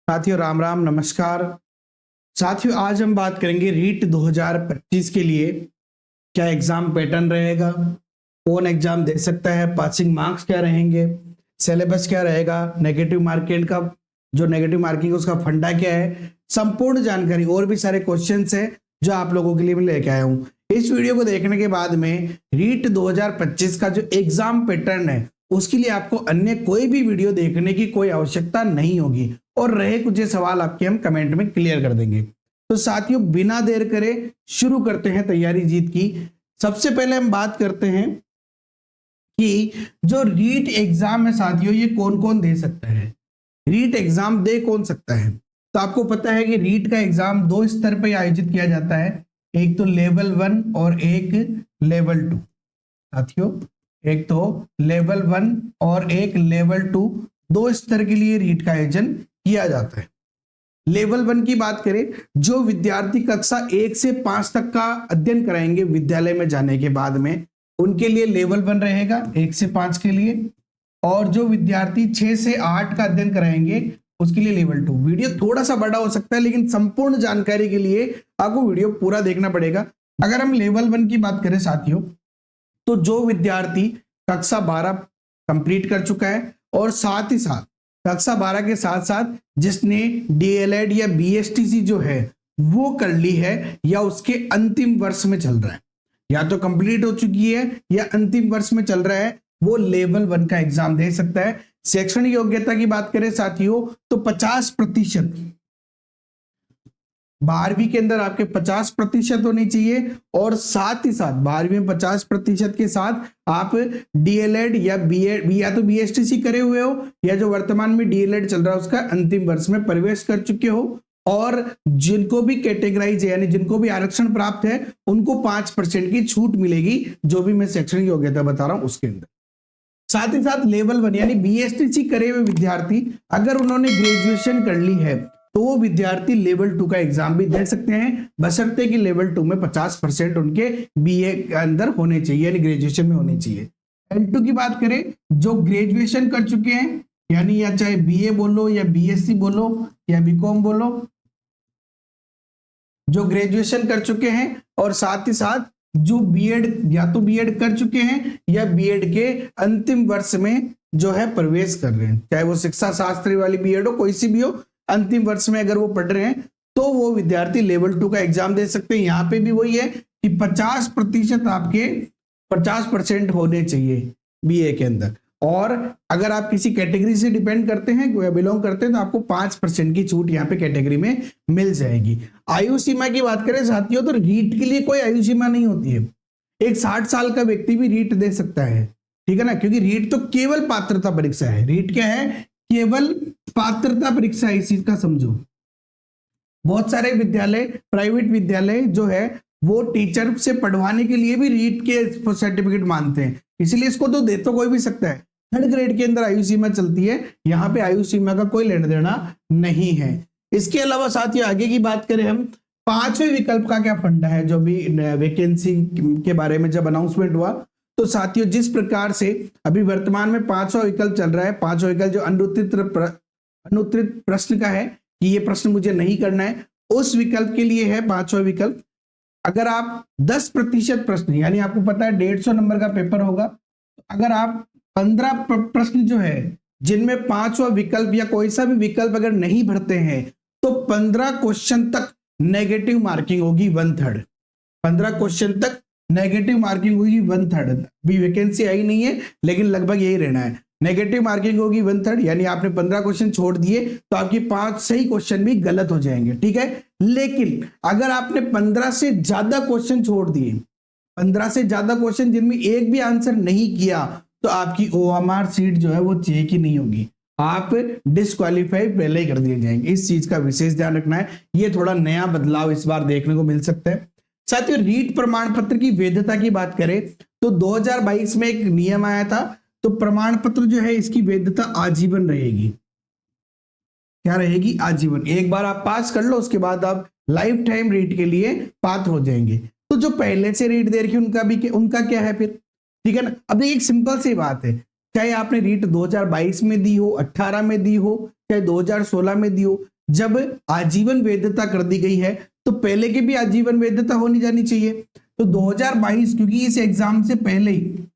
साथियों राम राम नमस्कार। साथियों आज हम बात करेंगे रीट 2025 के लिए क्या एग्जाम पैटर्न रहेगा, कौन एग्जाम दे सकता है, पासिंग मार्क्स क्या रहेंगे, सिलेबस क्या रहेगा, नेगेटिव मार्किंग का जो नेगेटिव मार्किंग है उसका फंडा क्या है, संपूर्ण जानकारी और भी सारे क्वेश्चंस हैं जो आप लोगों के लिए मैं लेके आया हूं। इस वीडियो को देखने के बाद में रीट 2025 का जो एग्जाम पैटर्न है उसके लिए आपको अन्य कोई भी वीडियो देखने की कोई आवश्यकता नहीं होगी और रहे कुछ सवाल आपके हम कमेंट में क्लियर कर देंगे। तो साथियों बिना देर करे शुरू करते हैं तैयारी जीत की। सबसे पहले हम बात करते हैं कि जो रीट एग्जाम है साथियों ये कौन कौन दे सकता है, रीट एग्जाम दे कौन सकता है। तो आपको पता है कि रीट का एग्जाम दो स्तर पर आयोजित किया जाता है, एक तो लेवल 1 और एक लेवल 2। साथियों एक तो लेवल 1 और एक लेवल 2, दो स्तर के लिए रीट का आयोजन किया जाता है। लेवल 1 की बात करें, जो विद्यार्थी कक्षा 1 से 5 तक का अध्ययन कराएंगे विद्यालय में जाने के बाद में उनके लिए लेवल 1 रहेगा 1 से 5 के लिए, और जो विद्यार्थी 6 से 8 का अध्ययन कराएंगे उसके लिए लेवल 2। वीडियो थोड़ा सा बड़ा हो सकता है लेकिन संपूर्ण जानकारी के लिए आपको वीडियो पूरा देखना पड़ेगा। अगर हम लेवल 1 की बात करें साथियों, तो जो विद्यार्थी कक्षा 12 कंप्लीट कर चुका है और साथ ही साथ कक्षा 12 के साथ साथ जिसने डीएलएड या बीएसटीसी जो है वो कर ली है या उसके अंतिम वर्ष में चल रहा है, या तो कंप्लीट हो चुकी है या अंतिम वर्ष में चल रहा है, वो लेवल 1 का एग्जाम दे सकता है। शैक्षणिक योग्यता की बात करें साथियों तो 50%, 12वीं के अंदर आपके 50% होनी चाहिए और साथ ही साथ 12वीं में 50% के साथ आप डीएलएड या बीएड या तो बीएसटीसी करे हुए हो या जो वर्तमान में डीएलएड चल रहा है उसका अंतिम वर्ष में प्रवेश कर चुके हो, और जिनको भी कैटेगराइज है यानी जिनको भी आरक्षण प्राप्त है उनको 5% की छूट मिलेगी, जो भी मैं शैक्षणिक योग्यता बता रहा हूं उसके अंदर। साथ ही साथ लेवल 1 यानी बीएसटीसी करे हुए विद्यार्थी अगर उन्होंने ग्रेजुएशन कर ली है तो वो विद्यार्थी लेवल 2 का एग्जाम भी दे सकते हैं, बशर्ते कि लेवल 2 में 50% उनके बीए के अंदर होने चाहिए यानी ग्रेजुएशन में होने चाहिए। L2 की बात करें, जो ग्रेजुएशन कर चुके हैं यानी या चाहे बीए बोलो या बीएससी बोलो या बीकॉम बोलो, जो ग्रेजुएशन कर चुके हैं और साथ ही साथ जो बीएड या तो बीएड कर चुके हैं या बीएड के अंतिम वर्ष में जो है प्रवेश कर रहे हैं, चाहे वो शिक्षा शास्त्री वाली बीएड हो कोई सी भी हो, अंतिम वर्ष में अगर वो पढ़ रहे हैं तो वो विद्यार्थी लेवल 2 का एग्जाम दे सकते हैं। यहाँ पे भी वही है कि 50% आपके 50% होने चाहिए बीए के अंदर, और अगर आप किसी कैटेगरी से डिपेंड करते हैं या बिलोंग करते हैं तो आपको 5% की छूट यहाँ पे कैटेगरी में मिल जाएगी। आयु सीमा की बात करें साथियों तो रीट के लिए कोई आयु सीमा नहीं होती है, एक 60 साल का व्यक्ति भी रीट दे सकता है, ठीक है ना, क्योंकि रीट तो केवल पात्रता परीक्षा है। रीट क्या है? केवल पात्रता परीक्षा है, इस चीज का समझो। बहुत सारे विद्यालय प्राइवेट विद्यालय जो है वो टीचर से पढ़वाने के लिए भी रीट के सर्टिफिकेट मानते हैं, इसलिए इसको तो दे तो कोई भी सकता है। 3rd ग्रेड के अंदर आयु सीमा चलती है, यहाँ पे आयु सीमा का कोई लेना देना नहीं है। इसके अलावा साथियों आगे की बात करें हम, 5वें विकल्प का क्या फंडा है, जो भी वैकेंसी के बारे में जब अनाउंसमेंट हुआ तो साथियों जिस प्रकार से अभी वर्तमान में 5वां विकल्प चल रहा है, 5वां विकल्प जो अनुत्तरित प्रश्न का है कि ये प्रश्न मुझे नहीं करना है, उस विकल्प के लिए है 5वां विकल्प। अगर आप 10% प्रश्न यानी आपको पता है 150 नंबर का पेपर होगा, अगर आप 15 प्रश्न जो है जिनमें 5वां विकल्प या कोई सा भी विकल्प अगर नहीं भरते हैं तो 15 क्वेश्चन तक नेगेटिव मार्किंग होगी 1/3। 15 क्वेश्चन तक नेगेटिव मार्किंग होगी 1/3। अभी वैकेंसी आई नहीं है लेकिन लगभग यही रहना है, नेगेटिव मार्किंग होगी 1/3 यानी आपने 15 क्वेश्चन छोड़ दिए तो आपकी 5 सही क्वेश्चन भी गलत हो जाएंगे, ठीक है। लेकिन अगर आपने 15 से ज्यादा क्वेश्चन छोड़ दिए, 15 से ज्यादा क्वेश्चन जिनमें एक भी आंसर नहीं किया, तो आपकी ओएमआर सीट जो है वो चेक ही नहीं होगी, आप डिस्क्वालीफाई पहले ही कर दिए जाएंगे। इस चीज का विशेष ध्यान रखना है, ये थोड़ा नया बदलाव इस बार देखने को मिल सकता है। साथियों रीट प्रमाण पत्र की वैधता की बात करें तो 2022 में एक नियम आया था, तो प्रमाण पत्र जो है इसकी वैधता आजीवन रहेगी। क्या रहेगी? आजीवन। एक बार आप पास कर लो उसके बाद आप लाइफ टाइम रीट के लिए पात्र हो जाएंगे। तो जो पहले से रीट दे रखी उनका क्या है फिर, ठीक है ना। अब एक सिंपल सी बात है, चाहे आपने रीट 2022 में दी हो, 18 में दी हो, चाहे 2016 में दी हो, जब आजीवन वैधता कर दी गई है तो पहले की भी आजीवन वैधता होनी जानी चाहिए। तो 2022, क्योंकि इस एग्जाम से पहले ही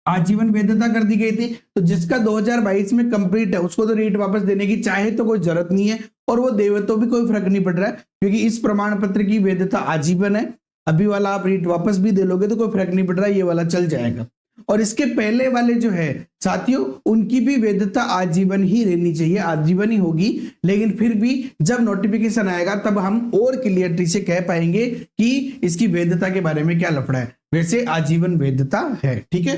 आजीवन वैधता कर दी गई थी, तो जिसका 2022 में कंप्लीट है उसको तो रीट वापस देने की चाहे तो कोई जरूरत नहीं है, और वो देवे तो भी कोई फर्क नहीं पड़ रहा है, क्योंकि इस प्रमाण पत्र की वैधता आजीवन है। अभी वाला आप रीट वापस भी दे लोगे तो कोई फर्क नहीं पड़ रहा, ये वाला चल जाएगा। और इसके पहले वाले जो है साथियों, उनकी भी वैधता आजीवन ही रहनी चाहिए, आजीवन ही होगी। लेकिन फिर भी जब नोटिफिकेशन आएगा तब हम और क्लियरिटी से कह पाएंगे कि इसकी वैधता के बारे में क्या लफड़ा है। वैसे आजीवन वैधता है, ठीक है।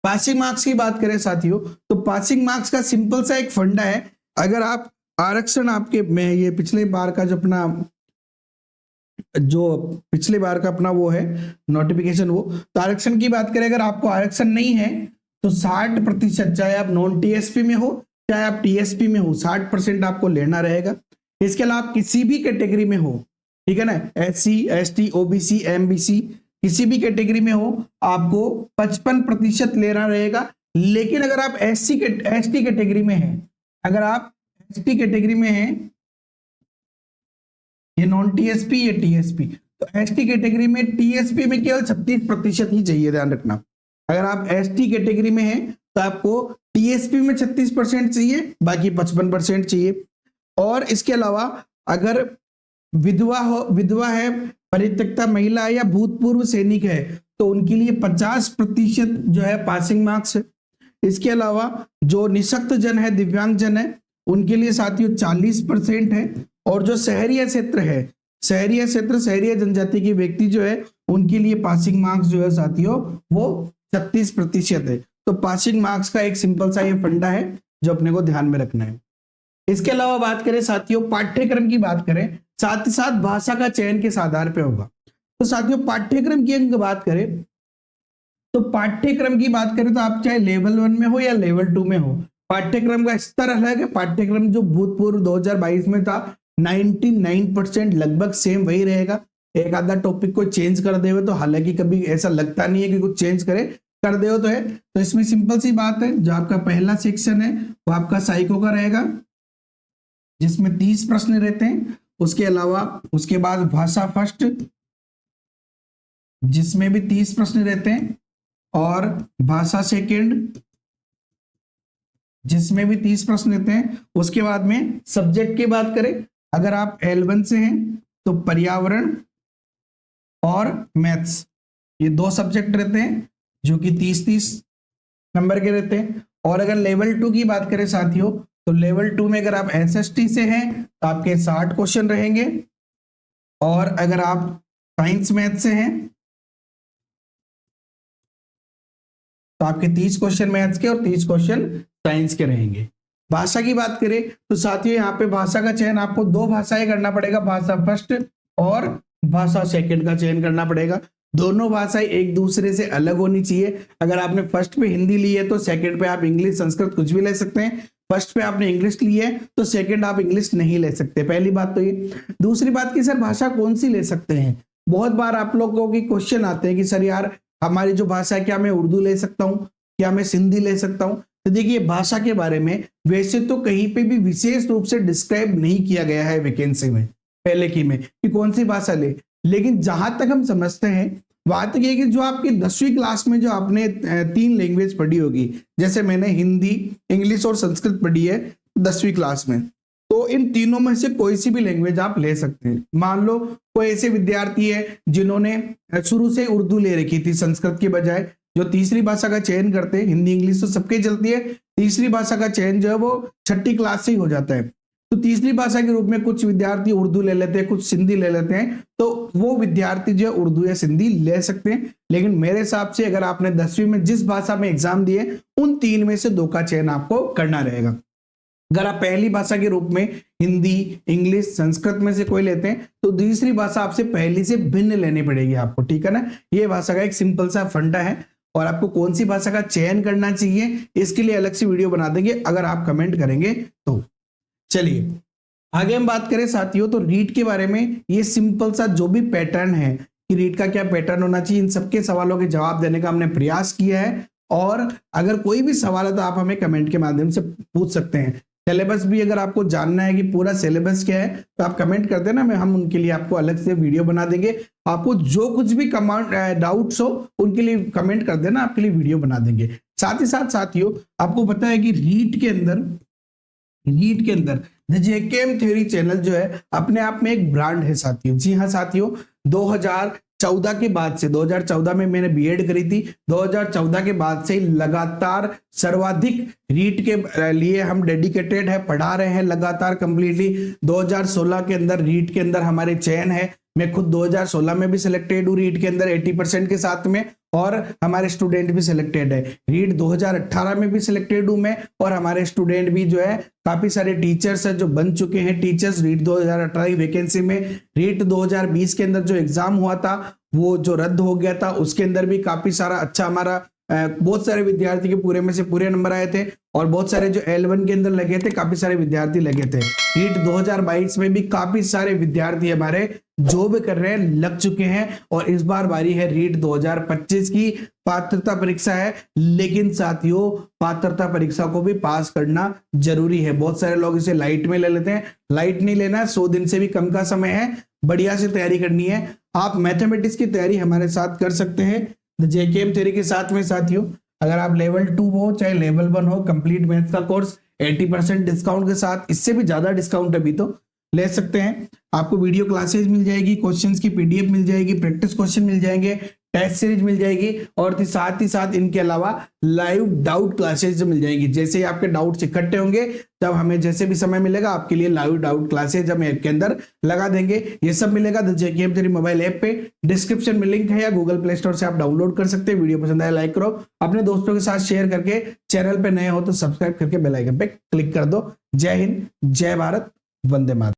पासिंग मार्क्स की बात करें साथियों, तो पासिंग मार्क्स का सिंपल सा एक फंडा है। अगर आप आरक्षण आपके में ये पिछले बार का जो अपना वो है नोटिफिकेशन, वो तो आरक्षण की बात करें, अगर आपको आरक्षण नहीं है तो 60%, चाहे आप नॉन टीएसपी में हो चाहे आप टीएसपी में हो, 60% आपको लेना रहेगा। इसके अलावा आप किसी भी कैटेगरी में हो, ठीक है ना, SC ST OBC MBC किसी भी कैटेगरी में हो, आपको 55% लेना रहेगा। लेकिन अगर आप ST कैटेगरी में हैं, अगर आप ST कैटेगरी में हैं, ये नॉन टीएसपी ये टीएसपी, तो एसटी कैटेगरी में टीएसपी में केवल 36% ही चाहिए, ध्यान रखना। अगर आप एसटी कैटेगरी में हैं तो आपको टीएसपी में 36% चाहिए, बाकी 55% चाहिए। और इसके अलावा अगर विधवा है, परित्यक्ता महिला है या भूतपूर्व सैनिक है तो उनके लिए 50% जो है पासिंग मार्क्स है। इसके अलावा जो निःशक्त जन है, दिव्यांग जन है, उनके लिए साथियों 40% है। और जो शहरीय क्षेत्र है, शहरीय जनजाति के व्यक्ति जो है उनके लिए पासिंग मार्क्स जो है साथियों वो 36% है। तो पासिंग मार्क्स का एक सिंपल सा ये फंडा है जो अपने को ध्यान में रखना है। इसके अलावा बात करें साथियों पाठ्यक्रम की बात करें, साथ ही साथ भाषा का चयन किस आधार पे होगा। तो साथियों पाठ्यक्रम की अगर बात करें तो पाठ्यक्रम की बात करें तो आप चाहे लेवल 1 में हो या लेवल 2 में हो, पाठ्यक्रम का स्तर अलग है। पाठ्यक्रम जो भूतपूर्व 2022 में था 99% लगभग सेम वही रहेगा। एक आधा टॉपिक को चेंज कर दे तो, हालांकि कभी ऐसा लगता नहीं है कि कुछ चेंज कर दे तो है। तो इसमें सिंपल सी बात है, जो आपका पहला सेक्शन है वो आपका साइको का रहेगा जिसमें 30 प्रश्न रहते हैं। उसके अलावा उसके बाद भाषा फर्स्ट जिसमें भी 30 प्रश्न रहते हैं, और भाषा सेकंड जिसमें भी 30 प्रश्न रहते हैं। उसके बाद में सब्जेक्ट की बात करें, अगर आप L1 से हैं तो पर्यावरण और मैथ्स, ये 2 सब्जेक्ट रहते हैं जो कि 30-30 नंबर के रहते हैं। और अगर लेवल 2 की बात करें साथियों, तो लेवल 2 में अगर आप SST से हैं तो आपके 60 क्वेश्चन रहेंगे, और अगर आप साइंस मैथ से हैं तो आपके 30 क्वेश्चन मैथ्स के और 30 क्वेश्चन साइंस के रहेंगे। भाषा की बात करें तो साथियों यहाँ पे भाषा का चयन आपको 2 भाषाएं करना पड़ेगा, भाषा फर्स्ट और भाषा सेकंड का चयन करना पड़ेगा। दोनों भाषाएं एक दूसरे से अलग होनी चाहिए। अगर आपने फर्स्ट पे हिंदी ली है तो सेकंड पे आप इंग्लिश संस्कृत कुछ भी ले सकते हैं। फर्स्ट पे आपने इंग्लिश ली है तो सेकंड आप इंग्लिश नहीं ले सकते, पहली बात तो ये। दूसरी बात की सर भाषा कौन सी ले सकते हैं, बहुत बार आप लोगों की क्वेश्चन आते हैं कि सर यार हमारी जो भाषा है क्या मैं उर्दू ले सकता हूँ, क्या मैं सिंधी ले सकता हूँ। तो देखिए भाषा के बारे में वैसे तो कहीं पे भी विशेष रूप से डिस्क्राइब नहीं किया गया है वैकेंसी में पहले की में कि कौन सी भाषा ले, लेकिन जहां तक हम समझते हैं वहां तक ये कि जो आपकी 10वीं क्लास में जो आपने 3 लैंग्वेज पढ़ी होगी, जैसे मैंने हिंदी, इंग्लिश और संस्कृत पढ़ी है 10वीं क्लास में, तो इन तीनों में से कोई सी भी लैंग्वेज आप ले सकते हैं। मान लो कोई ऐसे विद्यार्थी है जिन्होंने शुरू से उर्दू ले रखी थी संस्कृत के बजाय, जो तीसरी भाषा का चयन करते हैं, हिंदी इंग्लिश तो सबके चलती है, तीसरी भाषा का चयन जो है वो 6ठी क्लास से ही हो जाता है। तो तीसरी भाषा के रूप में कुछ विद्यार्थी उर्दू ले लेते हैं, कुछ सिंधी ले लेते हैं, तो वो विद्यार्थी जो है उर्दू या सिंधी ले सकते हैं। लेकिन मेरे हिसाब से अगर आपने 10वीं में जिस भाषा में एग्जाम दिए उन 3 में से 2 का चयन आपको करना रहेगा। अगर आप पहली भाषा के रूप में हिंदी, इंग्लिश, संस्कृत में से कोई लेते हैं तो दूसरी भाषा आपसे पहली से भिन्न लेनी पड़ेगी आपको, ठीक है ना। ये भाषा का एक सिंपल सा फंडा है, और आपको कौन सी भाषा का चयन करना चाहिए इसके लिए अलग से वीडियो बना देंगे अगर आप कमेंट करेंगे तो। चलिए आगे हम बात करें साथियों तो रीट के बारे में। ये सिंपल सा जो भी पैटर्न है कि रीट का क्या पैटर्न होना चाहिए, इन सबके सवालों के जवाब देने का हमने प्रयास किया है। और अगर कोई भी सवाल है तो आप हमें कमेंट के माध्यम से पूछ सकते हैं। सिलेबस भी अगर आपको जानना है कि पूरा सिलेबस क्या है तो आप कमेंट कर देना, हम उनके लिए आपको अलग से वीडियो बना देंगे। आपको जो कुछ भी कमांड डाउट्स हो उनके लिए कमेंट कर देना, आपके लिए वीडियो बना देंगे। साथ ही साथ साथियों आपको पता है कि रीट के अंदर द जेकेएम थ्योरी चैनल जो है अपने आप में एक ब्रांड है साथियों। जी हाँ साथियों, 2014 के बाद से, 2014 में मैंने बीएड करी थी, 2014 के बाद से लगातार सर्वाधिक रीट के लिए हम डेडिकेटेड है, पढ़ा रहे हैं लगातार कंप्लीटली। 2016 के अंदर रीट के अंदर हमारे चयन है, मैं खुद 2016 में भी सिलेक्टेड हूँ रीट के अंदर 80% के साथ में, और हमारे स्टूडेंट भी सिलेक्टेड है। रीट 2018 में भी सिलेक्टेड हूँ मैं, और हमारे स्टूडेंट भी जो है काफी सारे टीचर्स है जो बन चुके हैं टीचर्स रीट 2018 की वैकेंसी में। रीट 2020 के अंदर जो एग्जाम हुआ था वो जो रद्द हो गया था, उसके अंदर भी काफी सारा अच्छा हमारा बहुत सारे विद्यार्थी के पूरे में से पूरे नंबर आए थे, और बहुत सारे जो L1 के अंदर लगे थे काफी सारे विद्यार्थी लगे थे। रीट 2022 में भी काफी सारे विद्यार्थी हमारे जॉब कर रहे हैं, लग चुके हैं, और इस बार बारी है रीट 2025 की पात्रता परीक्षा है। लेकिन साथियों पात्रता परीक्षा को भी पास करना जरूरी है। बहुत सारे लोग इसे लाइट में ले लेते हैं, लाइट नहीं लेना, 100 दिन से भी कम का समय है, बढ़िया से तैयारी करनी है। आप मैथमेटिक्स की तैयारी हमारे साथ कर सकते हैं जेकेएम थ्योरी के साथ में साथियों। अगर आप लेवल 2 हो चाहे लेवल 1 हो, कंप्लीट मैथ्स का कोर्स 80% डिस्काउंट के साथ, इससे भी ज्यादा डिस्काउंट अभी तो ले सकते हैं। आपको वीडियो क्लासेज मिल जाएगी, क्वेश्चंस की पीडीएफ मिल जाएगी, प्रैक्टिस क्वेश्चन मिल जाएंगे, टेस्ट सीरीज मिल जाएगी, और साथ ही साथ इनके अलावा लाइव डाउट क्लासेज मिल जाएगी। जैसे ही आपके डाउट्स इकट्ठे होंगे तब हमें जैसे भी समय मिलेगा आपके लिए लाइव डाउट क्लासेज हम ऐप के अंदर लगा देंगे। ये सब मिलेगा the JKM theory mobile app पे, डिस्क्रिप्शन में लिंक है या गूगल प्ले स्टोर से आप डाउनलोड कर सकते हैं। वीडियो पसंद आए लाइक करो, अपने दोस्तों के साथ शेयर करके, चैनल पे नए हो तो सब्सक्राइब करके बेल आइकन पे क्लिक कर दो। जय हिंद, जय भारत, वंदे मातरम।